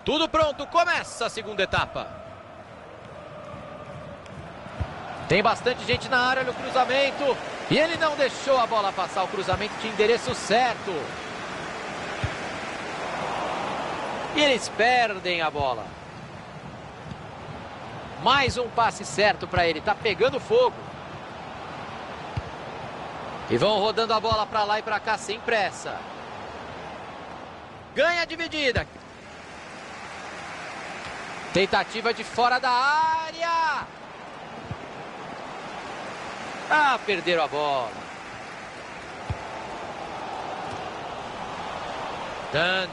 Tudo pronto, começa a segunda etapa. Tem bastante gente na área no cruzamento. E ele não deixou a bola passar. O cruzamento de endereço certo. E eles perdem a bola. Mais um passe certo para ele. Tá pegando fogo. E vão rodando a bola para lá e para cá sem pressa. Ganha a dividida. Tentativa de fora da área. Ah, perderam a bola. Dan.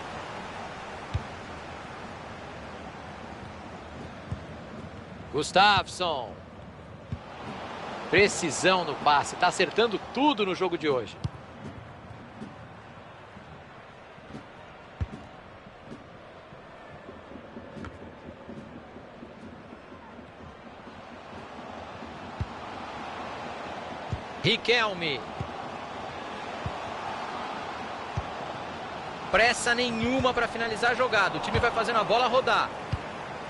Gustafsson. Precisão no passe. Está acertando tudo no jogo de hoje. Riquelme. Pressa nenhuma para finalizar a jogada. O time vai fazendo a bola rodar.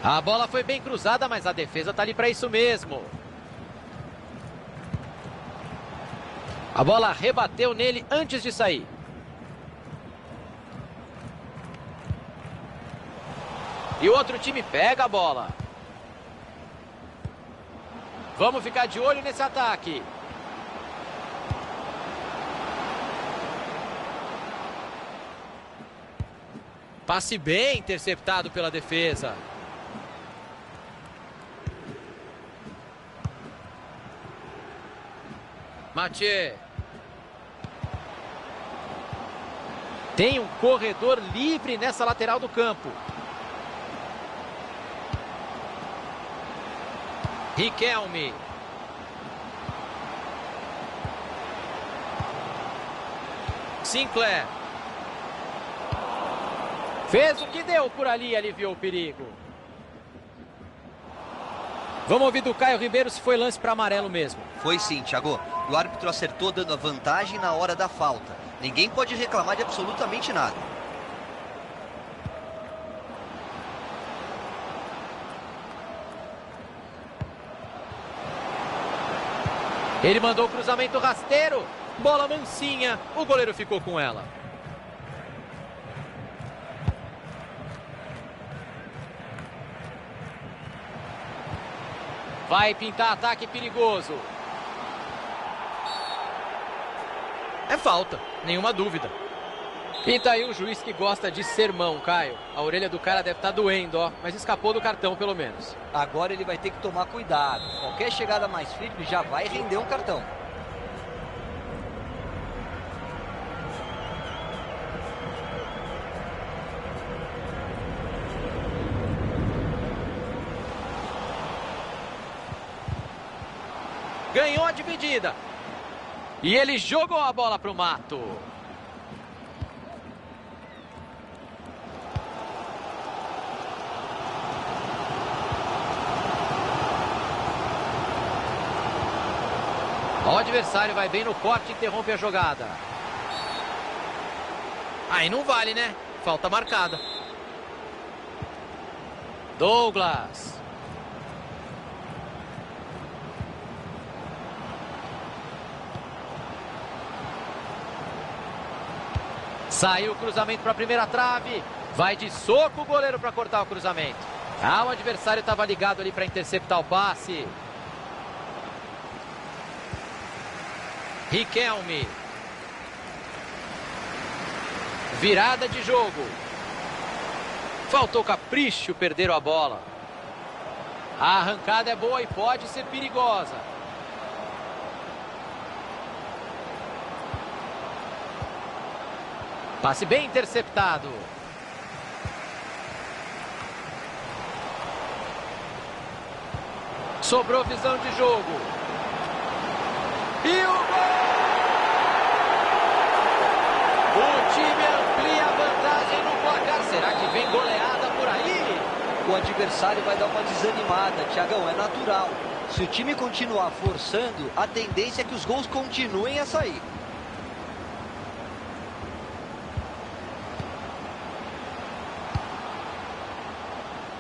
A bola foi bem cruzada, mas a defesa está ali para isso mesmo. A bola rebateu nele antes de sair. E o outro time pega a bola. Vamos ficar de olho nesse ataque. Passe bem interceptado pela defesa. Mathieu. Tem um corredor livre nessa lateral do campo. Riquelme. Sinclair. Fez o que deu por ali e aliviou o perigo. Vamos ouvir do Caio Ribeiro se foi lance para amarelo mesmo. Foi sim, Thiago. O árbitro acertou dando a vantagem na hora da falta. Ninguém pode reclamar de absolutamente nada. Ele mandou o cruzamento rasteiro. Bola mansinha. O goleiro ficou com ela. Vai pintar ataque perigoso. É falta, nenhuma dúvida. E tá aí um juiz que gosta de sermão, Caio. A orelha do cara deve estar doendo, ó. Mas escapou do cartão, pelo menos. Agora ele vai ter que tomar cuidado. Qualquer chegada mais firme já vai render um cartão. Ganhou a dividida. E ele jogou a bola para o mato. O adversário vai bem no corte e interrompe a jogada. Aí não vale, né? Falta marcada. Douglas. Saiu o cruzamento para a primeira trave. Vai de soco o goleiro para cortar o cruzamento. Ah, o adversário estava ligado ali para interceptar o passe. Riquelme. Virada de jogo. Faltou capricho, perderam a bola. A arrancada é boa e pode ser perigosa. Passe bem interceptado. Sobrou visão de jogo. E o gol! O time amplia a vantagem no placar. Será que vem goleada por aí? O adversário vai dar uma desanimada, Thiagão, é natural. Se o time continuar forçando, a tendência é que os gols continuem a sair.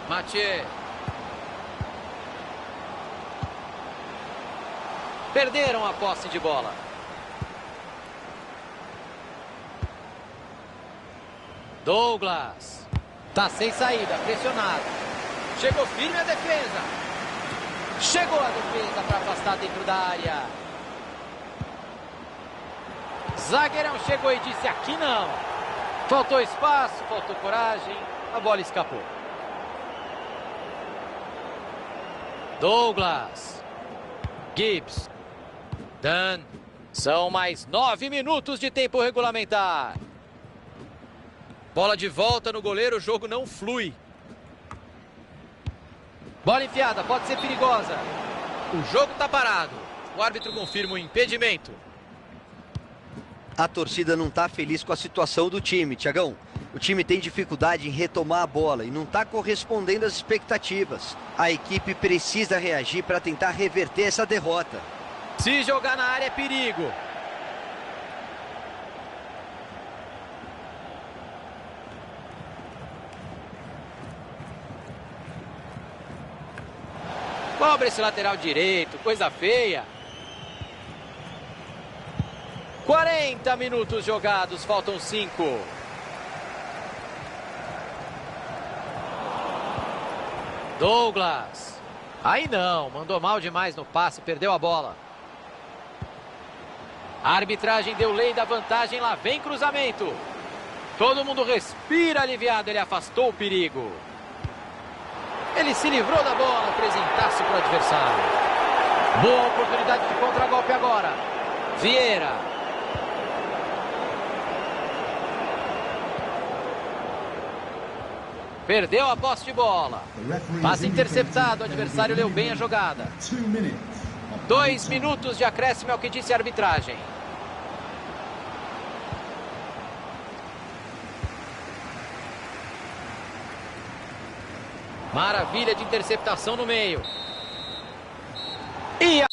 Mathieu. Perderam a posse de bola. Douglas. Tá sem saída, pressionado. Chegou firme a defesa. Chegou a defesa para afastar dentro da área. Zagueirão chegou e disse: aqui não. Faltou espaço, faltou coragem. A bola escapou. Douglas. Gibbs. Dan. São mais 9 minutos de tempo regulamentar. Bola de volta no goleiro, o jogo não flui. Bola enfiada, pode ser perigosa. O jogo está parado. O árbitro confirma o impedimento. A torcida não está feliz com a situação do time, Thiagão. O time tem dificuldade em retomar a bola e não está correspondendo às expectativas. A equipe precisa reagir para tentar reverter essa derrota. Se jogar na área é perigo. Cobra esse lateral direito, coisa feia. 40 minutos jogados, faltam 5. Douglas. Aí não, mandou mal demais no passe, perdeu a bola. A arbitragem deu lei da vantagem, lá vem cruzamento. Todo mundo respira aliviado, ele afastou o perigo. Ele se livrou da bola, apresentasse para o adversário. Boa oportunidade de contragolpe agora. Vieira. Perdeu a posse de bola. Passe interceptado, o adversário leu bem a jogada. 2 minutos de acréscimo é o que disse a arbitragem. Maravilha de interceptação no meio. E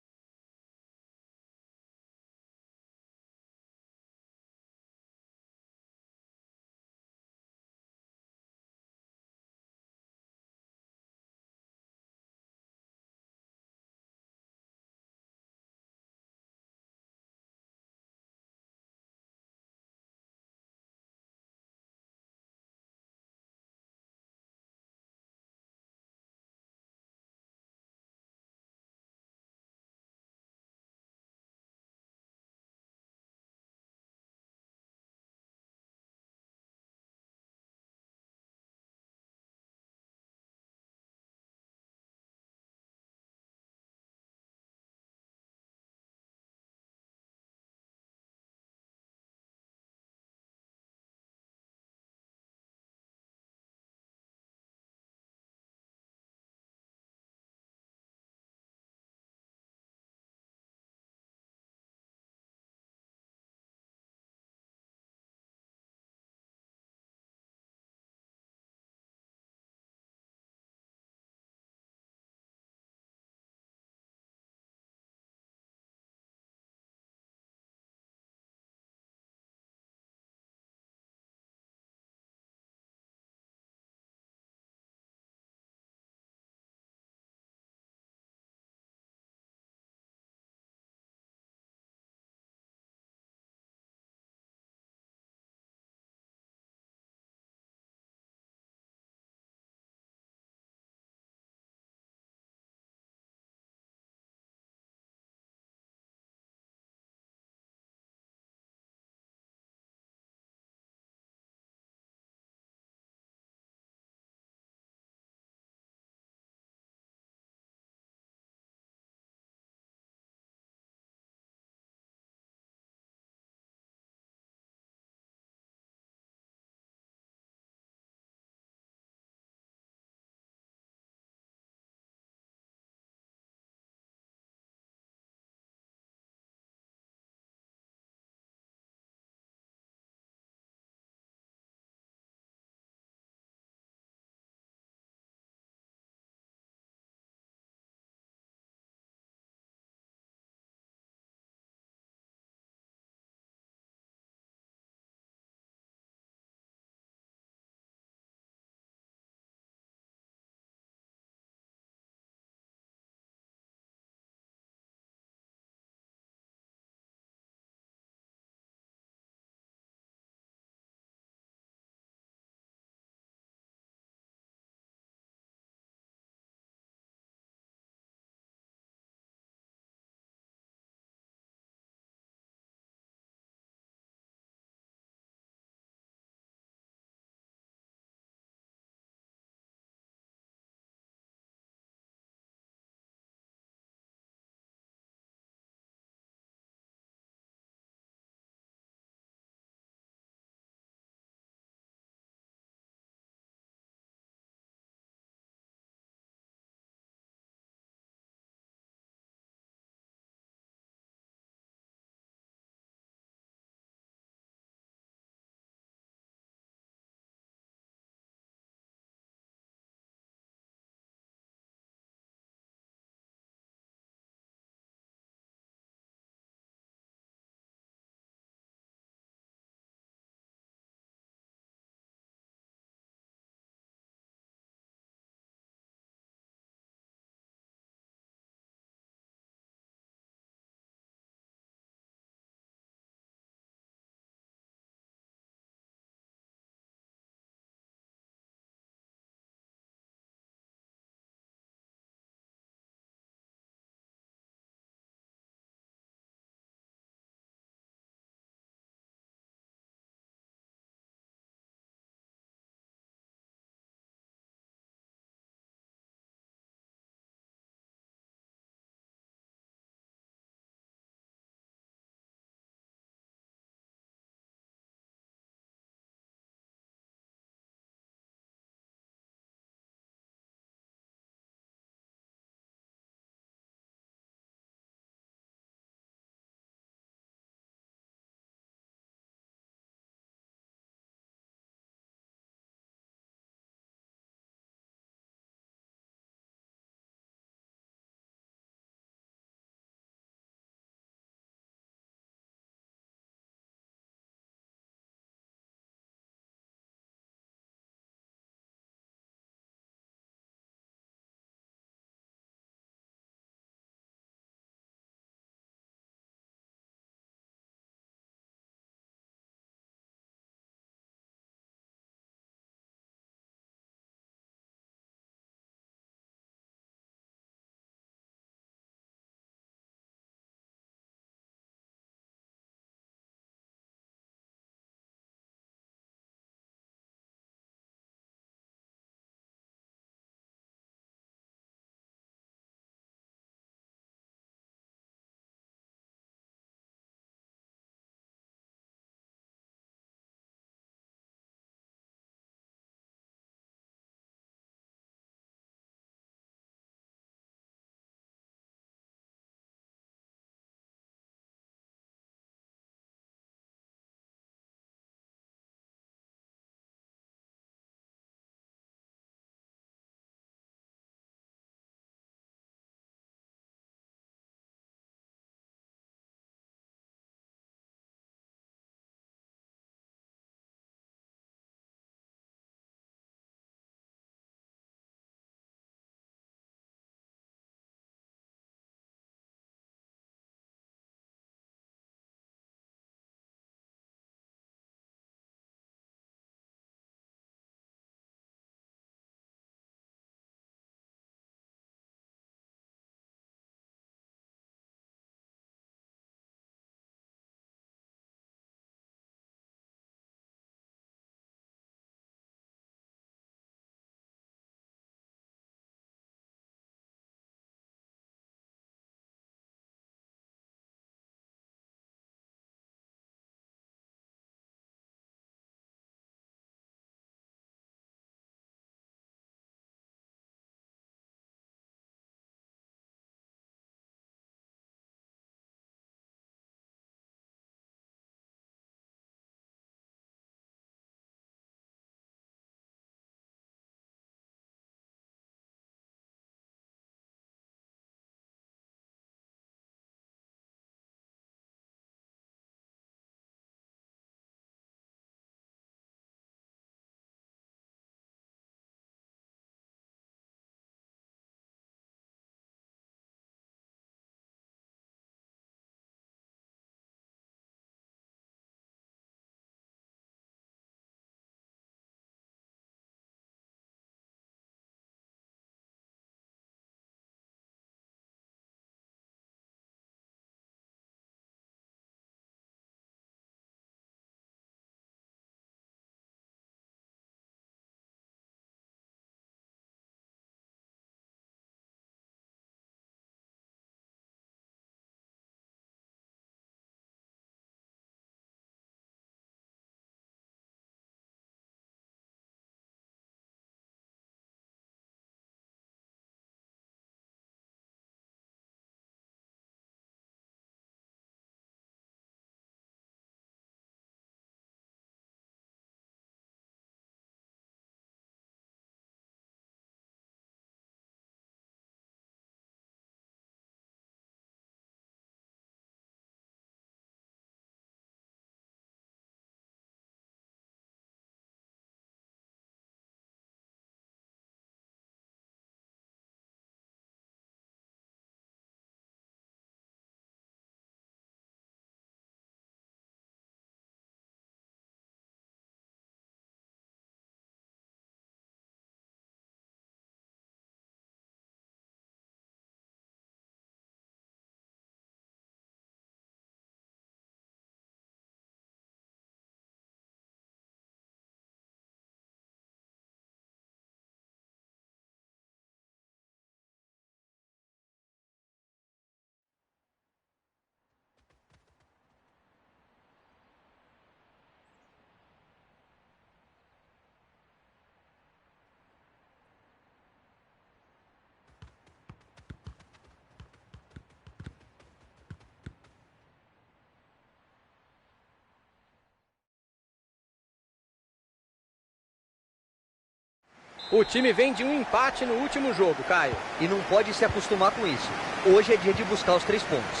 O time vem de um empate no último jogo, Caio. E não pode se acostumar com isso. Hoje é dia de buscar os 3 pontos.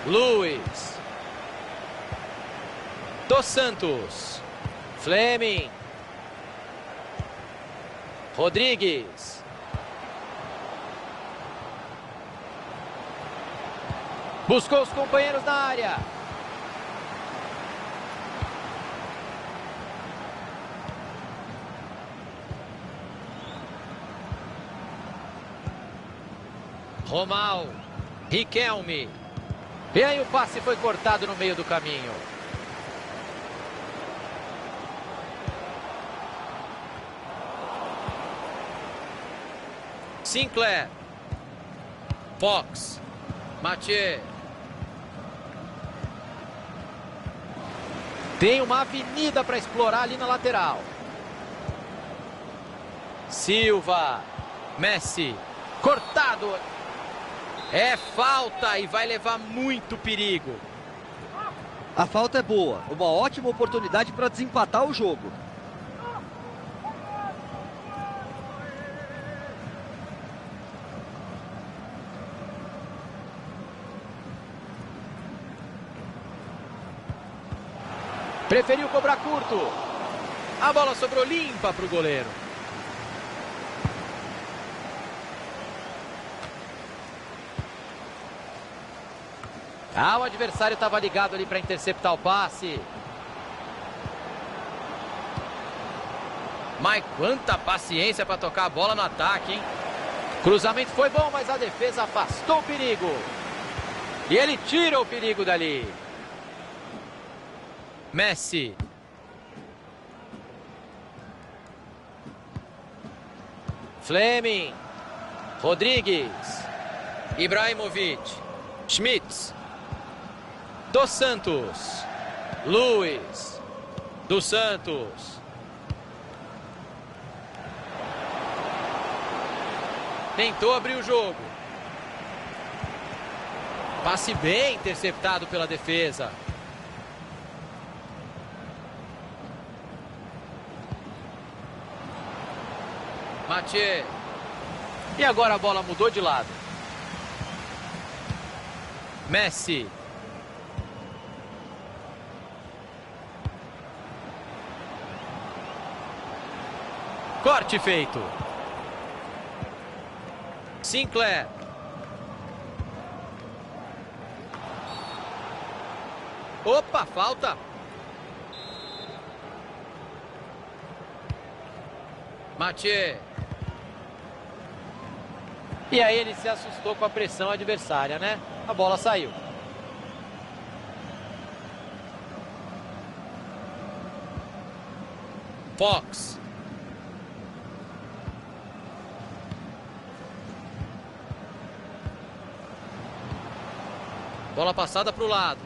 Luiz. Dos Santos. Fleming. Rodrigues. Buscou os companheiros na área. Romal. Riquelme. E aí o passe foi cortado no meio do caminho. Sinclair. Fox. Mathieu. Tem uma avenida para explorar ali na lateral. Silva. Messi. Cortado. É falta e vai levar muito perigo. A falta é boa. Uma ótima oportunidade para desempatar o jogo. Preferiu cobrar curto. A bola sobrou limpa para o goleiro. O adversário estava ligado ali para interceptar o passe. Mas quanta paciência para tocar a bola no ataque, hein? Cruzamento foi bom, mas a defesa afastou o perigo. E ele tira o perigo dali. Messi. Fleming. Rodrigues. Ibrahimovic. Schmitz. Dos Santos. Luiz. Dos Santos. Tentou abrir o jogo. Passe bem interceptado pela defesa. Mathieu. E agora a bola mudou de lado. Messi. Corte feito. Sinclair. Opa, falta. Mathieu. E aí ele se assustou com a pressão adversária, né? A bola saiu. Fox. Bola passada para o lado.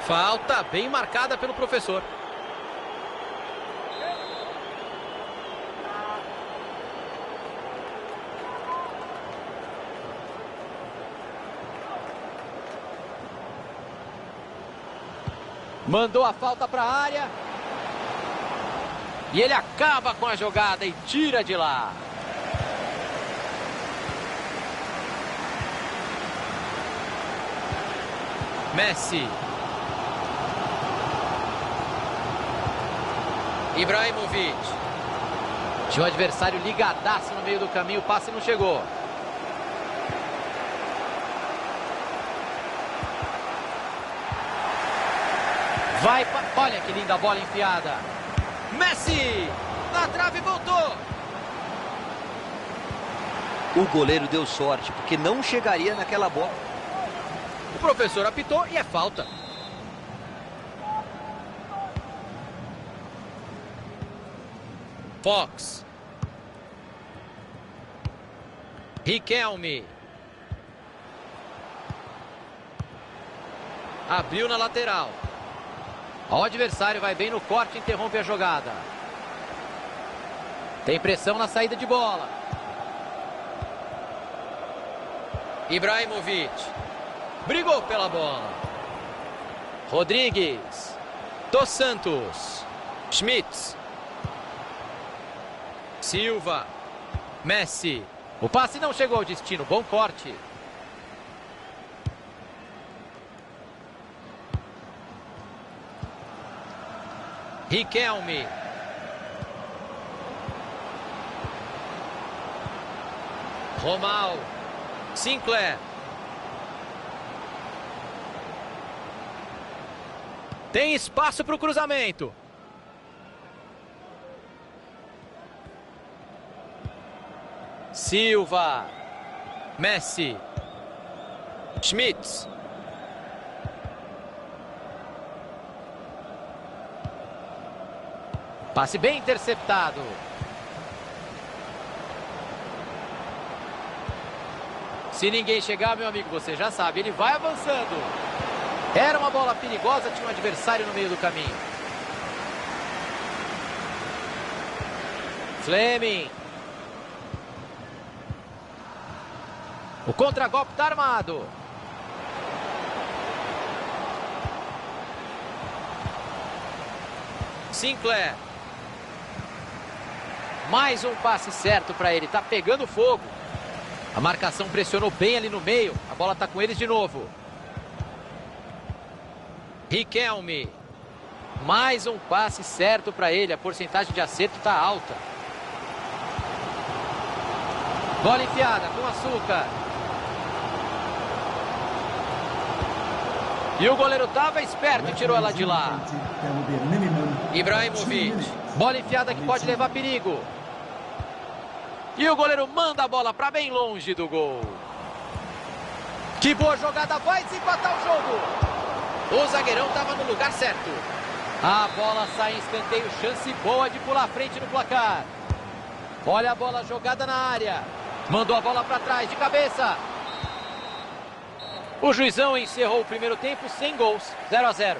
Falta bem marcada pelo professor. Mandou a falta para a área. E ele acaba com a jogada e tira de lá. Messi. Ibrahimovic. Tinha o adversário ligadaço no meio do caminho, o passe não chegou. Vai, olha que linda bola enfiada. Messi, na trave, voltou. O goleiro deu sorte, porque não chegaria naquela bola. O professor apitou e é falta. Fox. Riquelme. Abriu na lateral. O adversário vai bem no corte e interrompe a jogada. Tem pressão na saída de bola. Ibrahimovic. Brigou pela bola. Rodrigues. Dos Santos. Schmitz. Silva. Messi. O passe não chegou ao destino. Bom corte. Riquelme. Romal. Sinclair. Tem espaço para o cruzamento. Silva. Messi. Schmitz. Passe bem interceptado. Se ninguém chegar, meu amigo, você já sabe, ele vai avançando. Era uma bola perigosa, tinha um adversário no meio do caminho. Fleming. O contragolpe está armado. Sinclair. Mais um passe certo para ele, tá pegando fogo. A marcação pressionou bem ali no meio. A bola tá com eles de novo. Riquelme. Mais um passe certo para ele. A porcentagem de acerto tá alta. Bola enfiada com açúcar. E o goleiro tava esperto e tirou ela de lá. Ibrahimovic. Bola enfiada que pode levar perigo. E o goleiro manda a bola para bem longe do gol. Que boa jogada, vai desempatar o jogo. O zagueirão estava no lugar certo. A bola sai em escanteio, chance boa de pular à frente no placar. Olha a bola jogada na área. Mandou a bola para trás, de cabeça. O juizão encerrou o primeiro tempo sem gols, 0-0.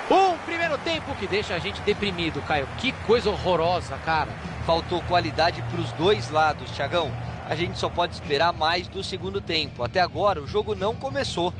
Um primeiro tempo que deixa a gente deprimido, Caio. Que coisa horrorosa, cara. Faltou qualidade para os dois lados, Thiagão. A gente só pode esperar mais do segundo tempo. Até agora o jogo não começou.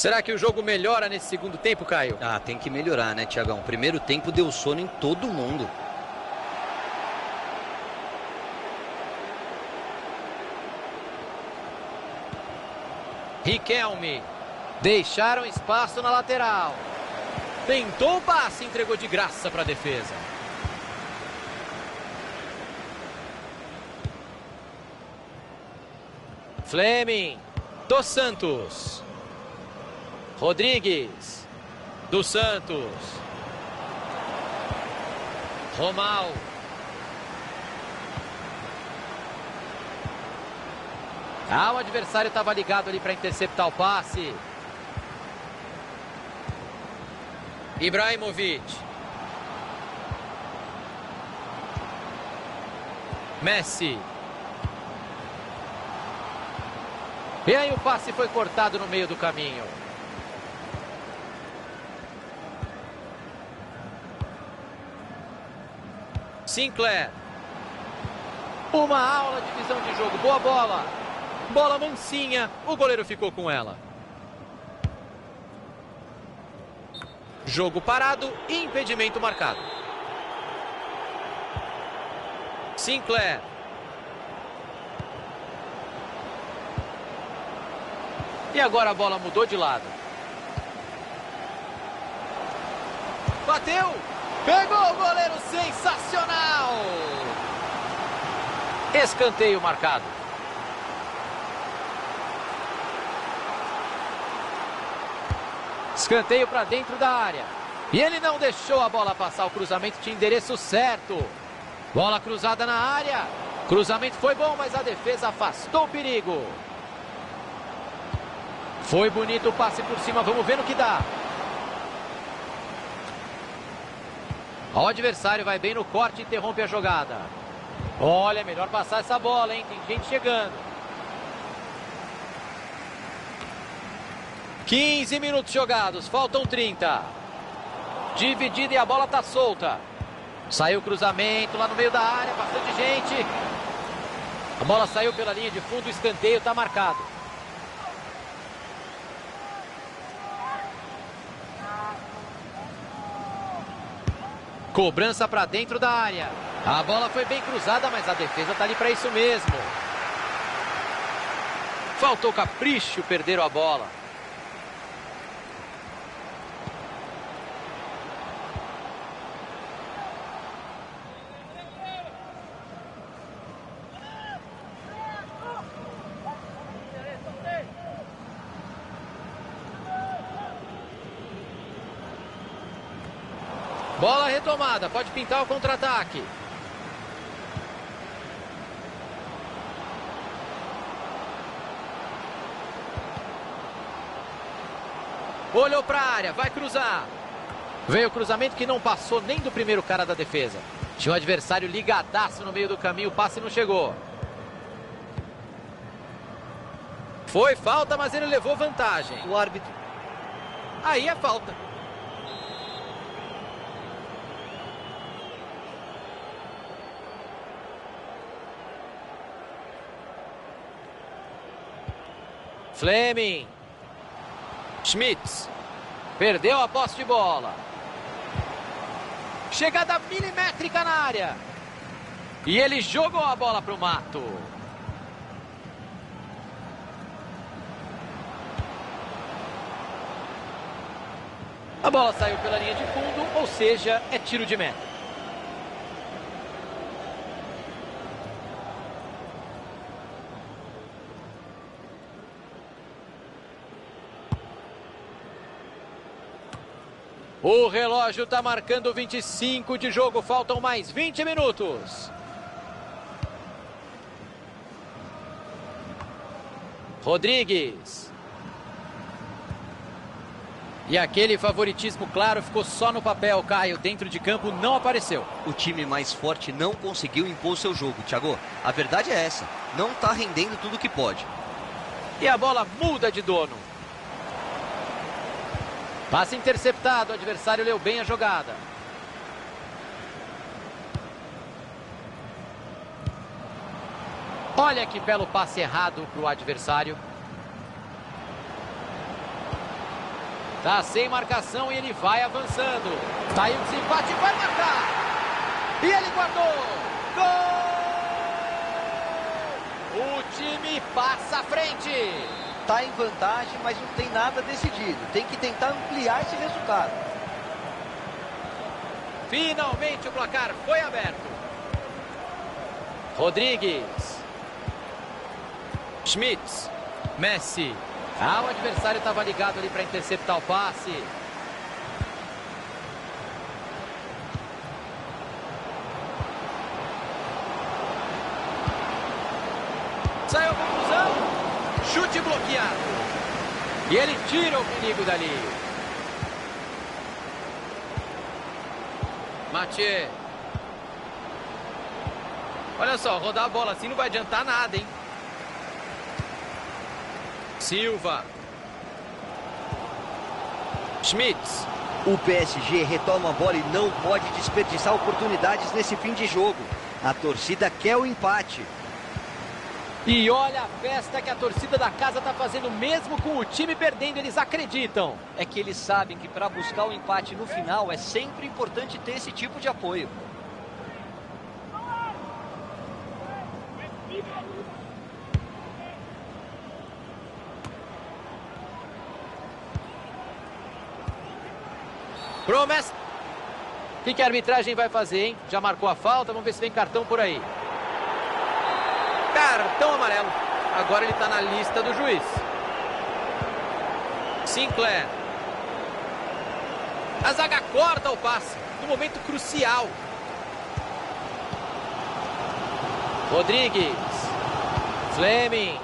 Será que o jogo melhora nesse segundo tempo, Caio? Ah, tem que melhorar, né, Thiagão? O primeiro tempo deu sono em todo mundo. Riquelme. Deixaram espaço na lateral. Tentou o passe, entregou de graça para a defesa. Fleming. Dos Santos. Rodrigues. Dos Santos. Romal. O adversário estava ligado ali para interceptar o passe. Ibrahimovic. Messi. E aí o passe foi cortado no meio do caminho. Sinclair. Uma aula de visão de jogo. Boa bola. Bola mansinha. O goleiro ficou com ela. Jogo parado. Impedimento marcado. Sinclair. E agora a bola mudou de lado. bateu, pegou o goleiro, sensacional! Escanteio marcado. Escanteio para dentro da área. E ele não deixou a bola passar, o cruzamento tinha endereço certo. Bola cruzada na área. Cruzamento foi bom, mas a defesa afastou o perigo. Foi bonito o passe por cima, vamos ver no que dá. O adversário vai bem no corte e interrompe a jogada. Olha, melhor passar essa bola, hein? Tem gente chegando. 15 minutos jogados, faltam 30. Dividida e a bola tá solta. Saiu o cruzamento lá no meio da área, bastante gente. A bola saiu pela linha de fundo, o escanteio tá marcado. Cobrança para dentro da área. A bola foi bem cruzada, mas a defesa tá ali para isso mesmo. Faltou capricho, perderam a bola. Bola retomada, pode pintar o contra-ataque. Olhou para a área, vai cruzar. Veio o cruzamento que não passou nem do primeiro cara da defesa. Tinha um adversário ligadaço no meio do caminho, o passe não chegou. Foi falta, mas ele levou vantagem. O árbitro. Aí é falta. Fleming. Schmitz. Perdeu a posse de bola. Chegada milimétrica na área. E ele jogou a bola para o mato. A bola saiu pela linha de fundo, ou seja, é tiro de meta. O relógio está marcando 25 de jogo, faltam mais 20 minutos. Rodrigues. E aquele favoritismo claro ficou só no papel, Caio. Dentro de campo não apareceu. O time mais forte não conseguiu impor seu jogo, Thiago. A verdade é essa, não está rendendo tudo que pode. E a bola muda de dono. Passe interceptado, o adversário leu bem a jogada. Olha que belo passe errado para o adversário. Tá sem marcação e ele vai avançando. Tá aí o desempate, vai marcar. E ele guardou. Gol! O time passa à frente. Tá em vantagem, mas não tem nada decidido. Tem que tentar ampliar esse resultado. Finalmente o placar foi aberto. Rodrigues. Schmitz. Messi. O adversário estava ligado ali para interceptar o passe. Saiu a conclusão. Chute bloqueado. E ele tira o perigo dali. Mathieu. Olha só, rodar a bola assim não vai adiantar nada, hein? Silva. Schmitz. O PSG retoma a bola e não pode desperdiçar oportunidades nesse fim de jogo. A torcida quer o empate. E olha a festa que a torcida da casa está fazendo mesmo com o time perdendo, eles acreditam. É que eles sabem que para buscar o empate no final é sempre importante ter esse tipo de apoio. Promessa. O que a arbitragem vai fazer, hein? Já marcou a falta, vamos ver se vem cartão por aí. Cartão amarelo. Agora ele está na lista do juiz. Sinclair. A zaga corta o passe, no momento crucial. Rodrigues. Fleming.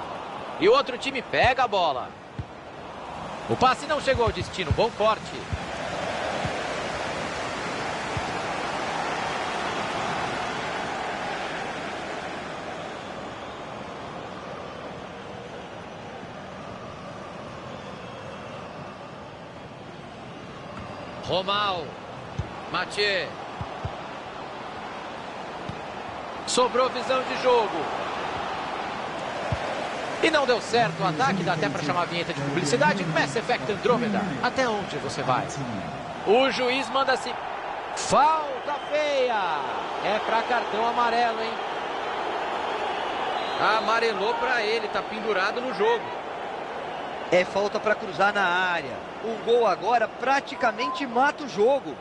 E o outro time pega a bola. O passe não chegou ao destino, bom corte. Romal. Mathieu. Sobrou visão de jogo. E não deu certo o ataque, dá até para chamar a vinheta de publicidade. Mass Effect Andromeda. Até onde você vai? O juiz manda-se. Falta feia. É para cartão amarelo, hein? Amarelou para ele, tá pendurado no jogo. É falta para cruzar na área. O gol agora praticamente mata o jogo.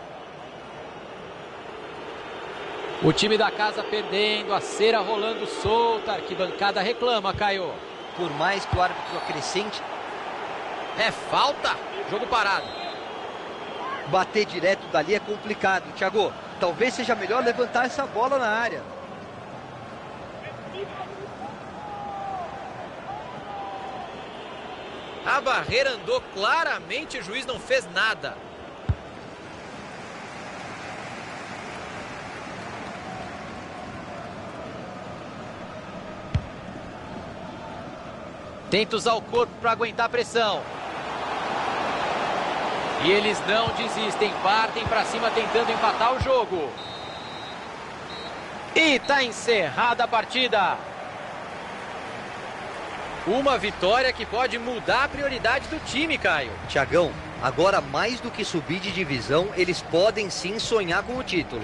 O time da casa perdendo, a cera rolando solta. A arquibancada reclama, Caio. Por mais que o árbitro acrescente... É falta. Jogo parado. Bater direto dali é complicado, Thiago. Talvez seja melhor levantar essa bola na área. A barreira andou claramente, o juiz não fez nada. Tenta usar o corpo para aguentar a pressão. E eles não desistem, partem para cima tentando empatar o jogo. E tá encerrada a partida. Uma vitória que pode mudar a prioridade do time, Caio. Thiagão, agora mais do que subir de divisão, eles podem sim sonhar com o título.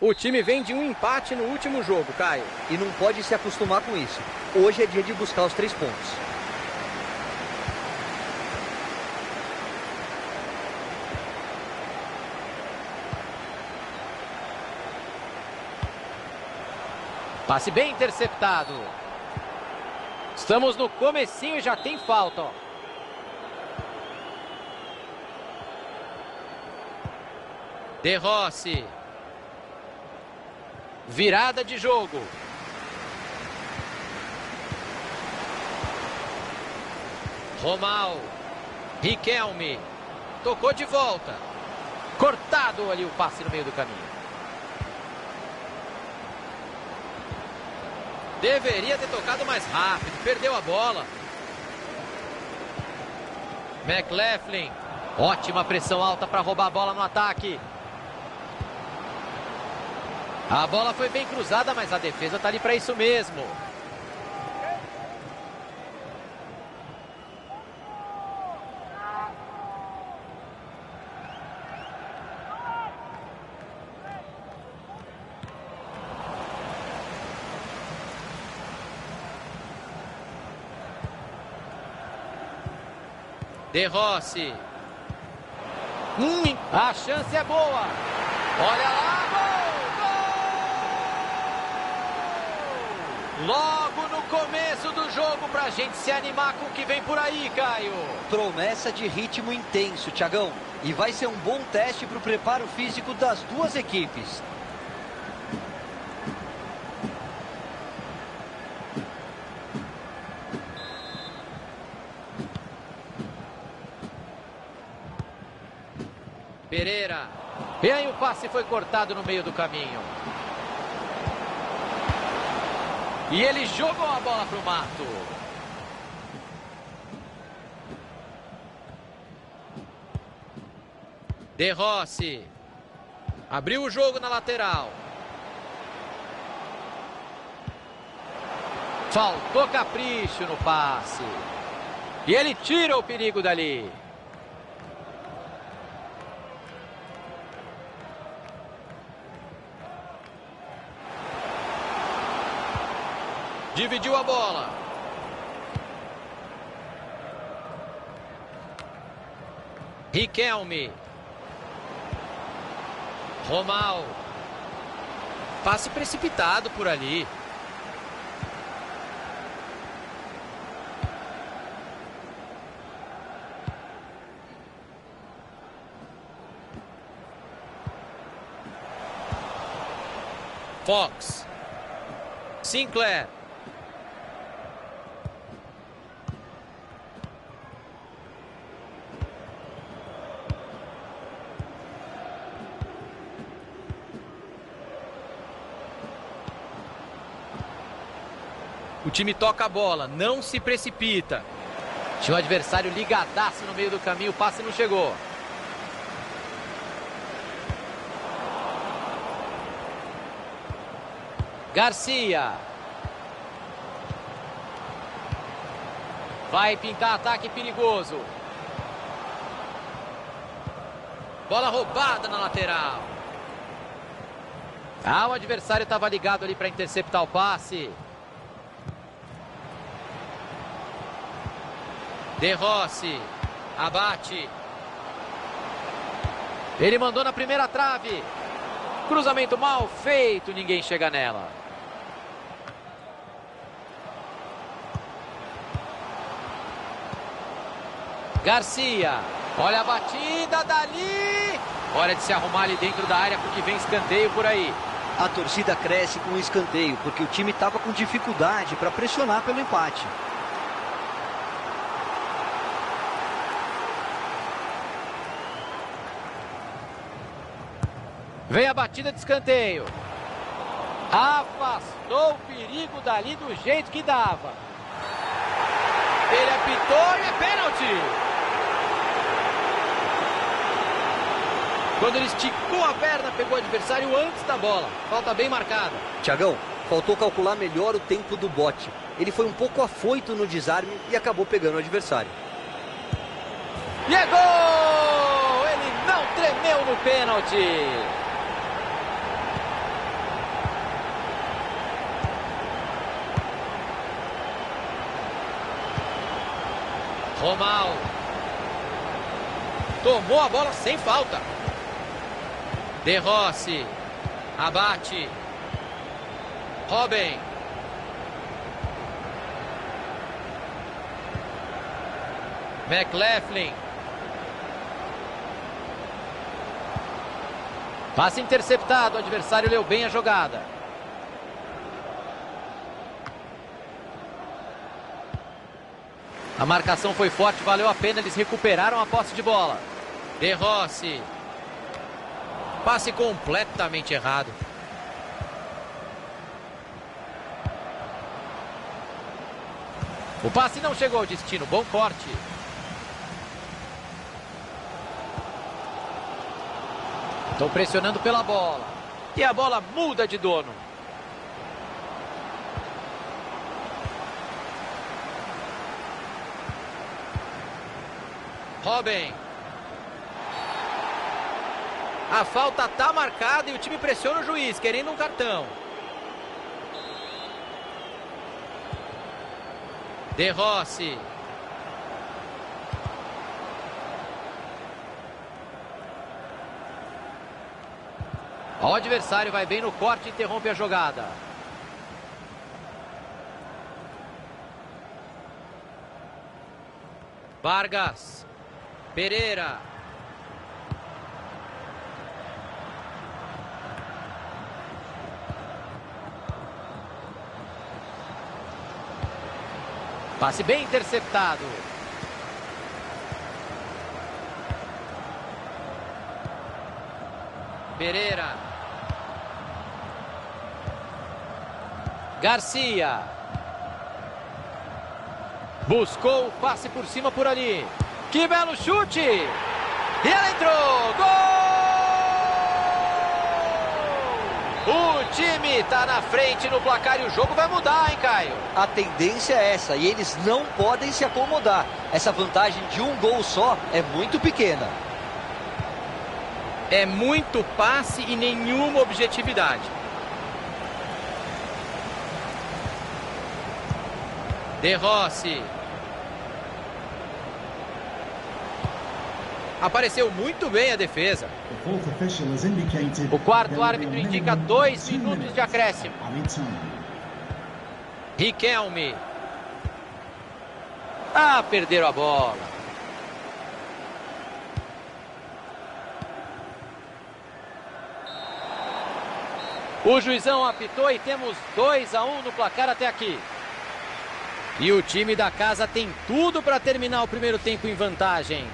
O time vem de um empate no último jogo, Caio. E não pode se acostumar com isso. Hoje é dia de buscar os 3 pontos. Passe bem interceptado. Estamos no comecinho e já tem falta, ó. De Rossi. Virada de jogo. Romal. Riquelme. Tocou de volta. Cortado ali o passe no meio do caminho. Deveria ter tocado mais rápido. Perdeu a bola. McLaughlin. Ótima pressão alta para roubar a bola no ataque. A bola foi bem cruzada, mas a defesa está ali para isso mesmo. De Rossi. A chance é boa. Olha lá, gol! Gol! Logo no começo do jogo pra gente se animar com o que vem por aí, Caio. Promessa de ritmo intenso, Thiagão. E vai ser um bom teste para o preparo físico das duas equipes. Pereira. E aí o passe foi cortado no meio do caminho. E ele jogou a bola para o mato. De Rossi. Abriu o jogo na lateral. Faltou capricho no passe. E ele tira o perigo dali. Dividiu a bola. Riquelme. Romal. Passe precipitado por ali. Fox. Sinclair. O time toca a bola, não se precipita. Tinha o adversário ligadaço no meio do caminho, o passe não chegou. Garcia. Vai pintar ataque perigoso. Bola roubada na lateral. Ah, o adversário estava ligado ali para interceptar o passe. De Rossi. Abate. Ele mandou na primeira trave. Cruzamento mal feito, ninguém chega nela. Garcia. Olha a batida dali. Hora de se arrumar ali dentro da área porque vem escanteio por aí. A torcida cresce com o escanteio porque o time estava com dificuldade para pressionar pelo empate. Vem a batida de escanteio. Afastou o perigo dali do jeito que dava. Ele apitou e é pênalti. Quando ele esticou a perna, pegou o adversário antes da bola. Falta bem marcada. Thiagão, faltou calcular melhor o tempo do bote. Ele foi um pouco afoito no desarme e acabou pegando o adversário. E é gol! Ele não tremeu no pênalti. Romal. Tomou a bola sem falta. De Rossi. Abate. Robben. McLaughlin. Passe interceptado, o adversário leu bem a jogada. A marcação foi forte, valeu a pena, eles recuperaram a posse de bola. De Rossi. Passe completamente errado. O passe não chegou ao destino, bom corte. Estão pressionando pela bola. E a bola muda de dono. Robben. A falta está marcada e o time pressiona o juiz, querendo um cartão. De Rossi. O adversário vai bem no corte e interrompe a jogada. Vargas. Pereira. Passe bem interceptado. Pereira. Garcia. Buscou o passe por cima por ali. Que belo chute! E ela entrou! Gol! O time está na frente no placar e o jogo vai mudar, hein, Caio? A tendência é essa e eles não podem se acomodar. Essa vantagem de um gol só é muito pequena. É muito passe e nenhuma objetividade. De Rossi. Apareceu muito bem a defesa. O quarto árbitro indica 2 minutos de acréscimo. Riquelme. Ah, perderam a bola. O juizão apitou e temos 2-1 no placar até aqui. E o time da casa tem tudo para terminar o primeiro tempo em vantagem.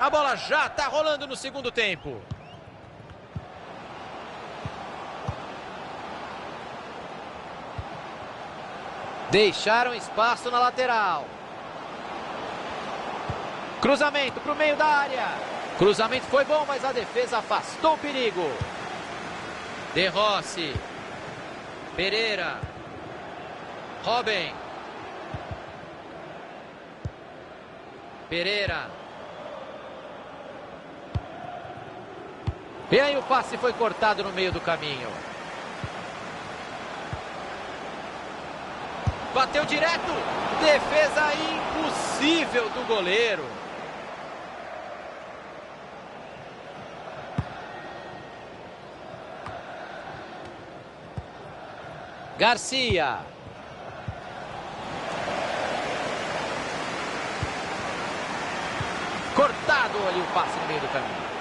A bola já está rolando no segundo tempo. Deixaram espaço na lateral. Cruzamento para o meio da área. Cruzamento foi bom, mas a defesa afastou o perigo. De Rossi. Pereira. Robben. Pereira. E aí o passe foi cortado no meio do caminho. Bateu direto. Defesa impossível do goleiro. Garcia. Cortado ali o passe no meio do caminho.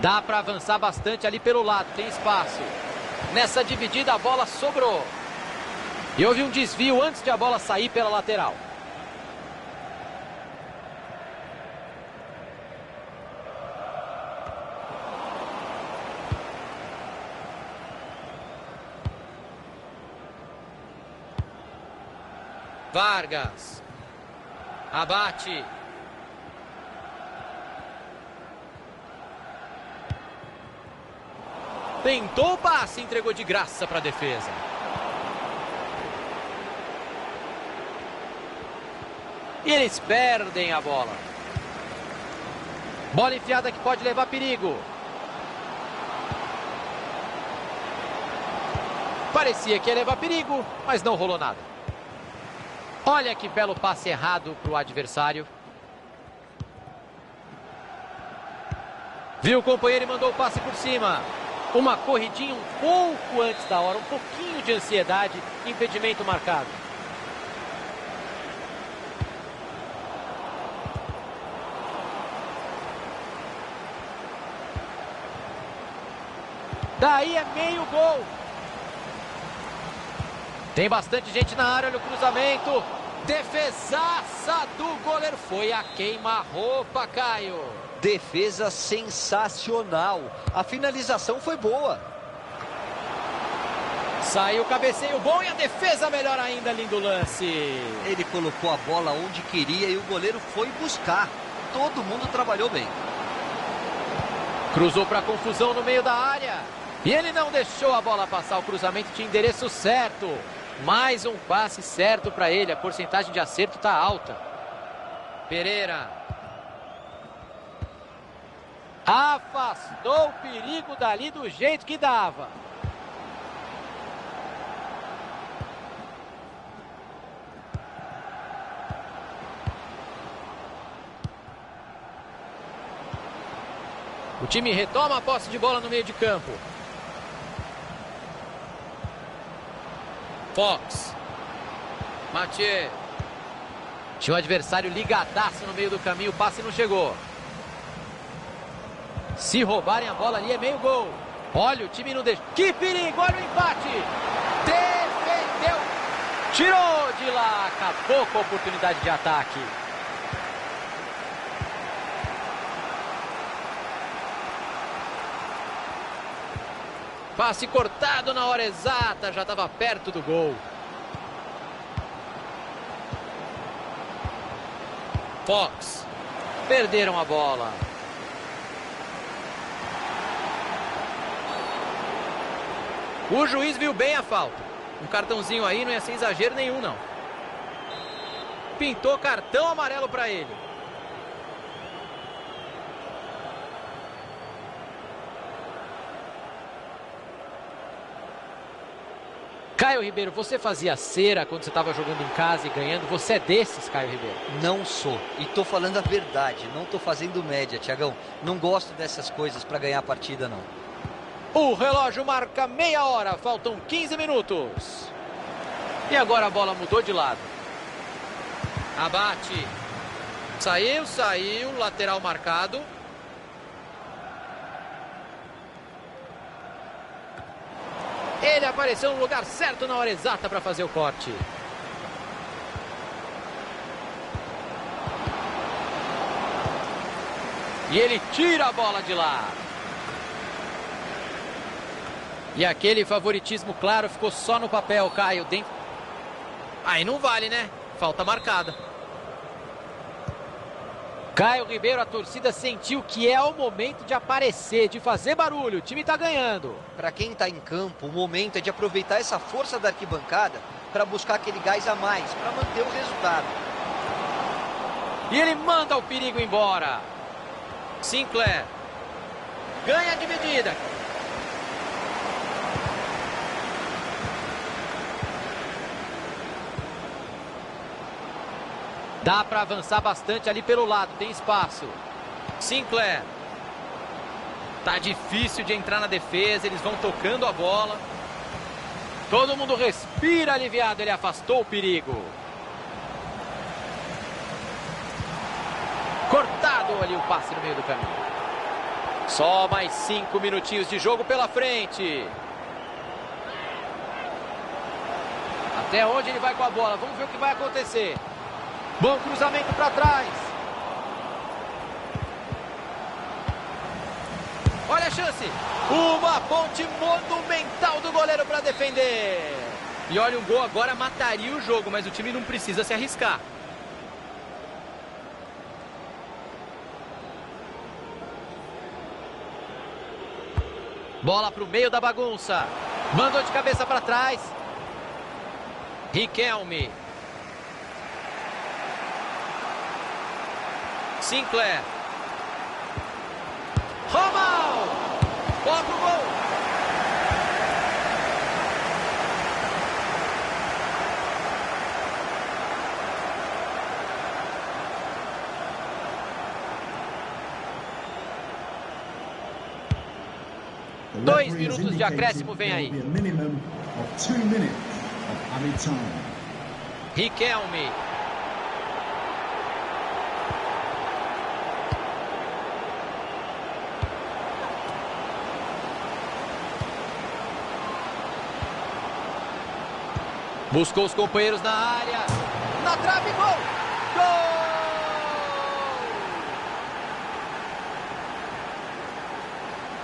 Dá para avançar bastante ali pelo lado, tem espaço. Nessa dividida a bola sobrou. E houve um desvio antes de a bola sair pela lateral. Vargas. Abate. Tentou o passe, entregou de graça para a defesa. E eles perdem a bola. Bola enfiada que pode levar perigo. Parecia que ia levar perigo, mas não rolou nada. Olha que belo passe errado para o adversário. Viu o companheiro e mandou o passe por cima. Uma corridinha um pouco antes da hora, um pouquinho de ansiedade, impedimento marcado. Daí é meio gol. Tem bastante gente na área, olha o cruzamento. Defesaça do goleiro. Foi a queima-roupa, Caio. Defesa sensacional. A finalização foi boa. Saiu o cabeceio bom e a defesa melhor ainda, lindo lance. Ele colocou a bola onde queria e o goleiro foi buscar. Todo mundo trabalhou bem. Cruzou para confusão no meio da área. E ele não deixou a bola passar. O cruzamento tinha endereço certo. Mais um passe certo para ele. A porcentagem de acerto está alta. Pereira. Afastou o perigo dali do jeito que dava. O time retoma a posse de bola no meio de campo. Fox. Mathieu. Tinha um adversário ligadaço no meio do caminho. O passe não chegou. Se roubarem a bola ali é meio gol. Olha, o time não deixa. Que perigo, olha o empate. Defendeu. Tirou de lá. Acabou com a oportunidade de ataque. Passe cortado na hora exata, já estava perto do gol. Fox. Perderam a bola. O juiz viu bem a falta. Um cartãozinho aí não ia ser exagero nenhum, não. Pintou cartão amarelo para ele. Caio Ribeiro, você fazia cera quando você estava jogando em casa e ganhando? Você é desses, Caio Ribeiro? Não sou. E tô falando a verdade. Não tô fazendo média, Thiagão. Não gosto dessas coisas para ganhar a partida, não. O relógio marca meia hora. Faltam 15 minutos. E agora a bola mudou de lado. Abate. Saiu. Lateral marcado. Ele apareceu no lugar certo na hora exata para fazer o corte. E ele tira a bola de lá. E aquele favoritismo claro ficou só no papel, Caio. Aí não vale, né? Falta marcada. Caio Ribeiro, a torcida sentiu que é o momento de aparecer, de fazer barulho. O time tá ganhando. Para quem tá em campo, o momento é de aproveitar essa força da arquibancada para buscar aquele gás a mais, para manter o resultado. E ele manda o perigo embora. Sinclair. Ganha a dividida. Dá para avançar bastante ali pelo lado, tem espaço. Sinclair. Tá difícil de entrar na defesa, eles vão tocando a bola. Todo mundo respira aliviado, ele afastou o perigo. Cortado ali o passe no meio do caminho. Só mais 5 minutinhos de jogo pela frente. Até onde ele vai com a bola? Vamos ver o que vai acontecer. Bom cruzamento para trás. Olha a chance. Uma ponte monumental do goleiro para defender. E olha, um gol agora mataria o jogo, mas o time não precisa se arriscar. Bola para o meio da bagunça. Mandou de cabeça para trás. Riquelme. Sinclair. Romal. Bola pro gol. Dois minutos de acréscimo vem aí. Riquelme. Buscou os companheiros na área. Na trave, gol! Gol!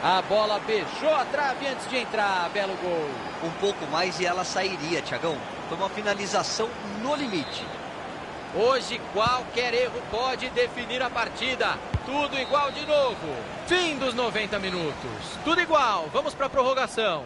A bola beijou a trave antes de entrar. Belo gol. Um pouco mais e ela sairia, Thiagão. Foi uma finalização no limite. Hoje qualquer erro pode definir a partida. Tudo igual de novo. Fim dos 90 minutos. Tudo igual. Vamos para a prorrogação.